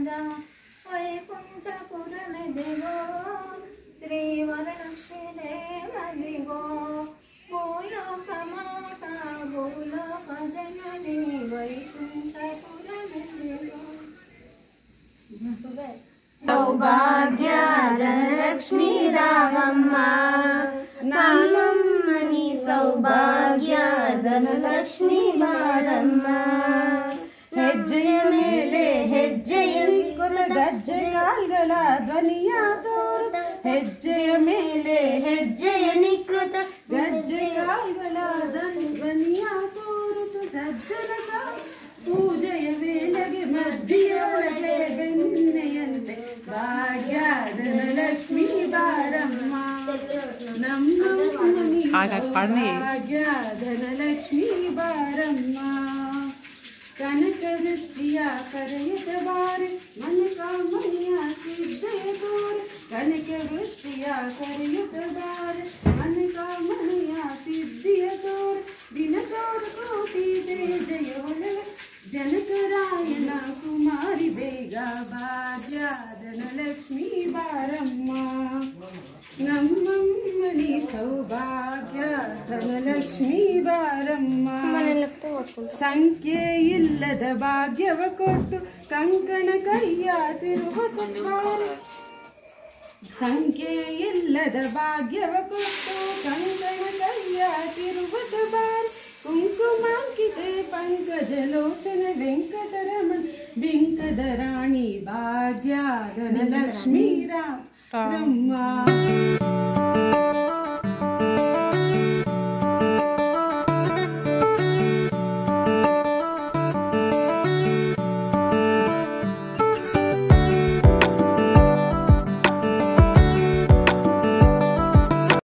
ಸದಾ ವೈಕುಂಠಪುರಮೆದಿಗೋ ಶ್ರೀವರಲಕ್ಷ್ಮೀ ದೇವರಿಗೋ ಭೂಲೋಕ ಮಾತಾ ಭೂಲೋಕ ಜನನಿ ವೈಕುಂಠಪುರಮೆದಿಗೋ ಸೌಭಾಗ್ಯದ ಲಕ್ಷ್ಮೀ ರಾಮಮ್ಮ ನಮ್ಮಮ್ಮನಿ ಸೌಭಾಗ್ಯದ ಲಕ್ಷ್ಮೀ ಬಾರಮ್ಮ ಹೆಜ್ಜೆಯ ಮೇಲೆ ಹೆಜ್ಜೆಯ ಗಜ್ಜೆಗಳ ಧ್ವನಿಯ ತೋರು ಹೆಜ್ಜೆಯ ಮೇಲೆ ಹೆಜ್ಜೆಯ ನಿಕೃತ ಗಜ್ಜೆಗಳ ಧ್ವನಿಯ ತೋರುತು ಸಜ್ಜನ ಪೂಜೆಯ ವೇಳೆಗೆ ಮಜ್ಜಿಯೊಳಗೆ ಬೆಣ್ಣೆಯಂತೆ ಭಾಗ್ಯದ ಲಕ್ಷ್ಮೀ ಬಾರಮ್ಮ ನಮ್ಮಮ್ಮನಿ ಭಾಗ್ಯದ ಲಕ್ಷ್ಮೀ ಬಾರಮ್ಮ ಕನಕ ದೃಷ್ಟಿಯ ಕರೆಯದ ಬಾರಿ ಮನಕಾಮನೆಯ ಸಿದ್ಧಯ ತೋರೆ ಕನಕ ದೃಷ್ಟಿಯ ಕರೆಯದ ಬಾರಿ ಮನಕಾಮನೆಯ ಸಿದ್ಧಿಯ ತೋರೆ ದಿನ ತೋರು ಕೋಟಿ ಜಯ ಒಳಗೆ ಜನಕರಾಯನ ಕುಮಾರಿ ಬೇಗ ಭಾಗ್ಯದ ಲಕ್ಷ್ಮೀ ಬಾರಮ್ಮ ನಮ್ಮಮ್ಮನಿ ಸೌಭಾಗ್ಯದ ಲಕ್ಷ್ಮೀ ಬಾರಮ್ಮ ಸಂಖ್ಯೆ ಇಲ್ಲದ ಭಾಗ್ಯವ ಕೊಟ್ಟು ಕಂಕಣ ಕೈಯ ತಿರುಗುತ್ತ ಸಂಖ್ಯೆ ಇಲ್ಲದ ಭಾಗ್ಯವ ಕೊಟ್ಟು ಕಂಕಣ ಕೈಯ ತಿರುಗುತ್ತ ಬಾರಿ ಕುಂಕುಮಾಂಕಿತೆ ಪಂಕಜ ಲೋಚನ ವೆಂಕಟರಮಣ ಬಿಂಕದ ರಾಣಿ ಭಾಗ್ಯದ ಲಕ್ಷ್ಮೀ ರಾಮ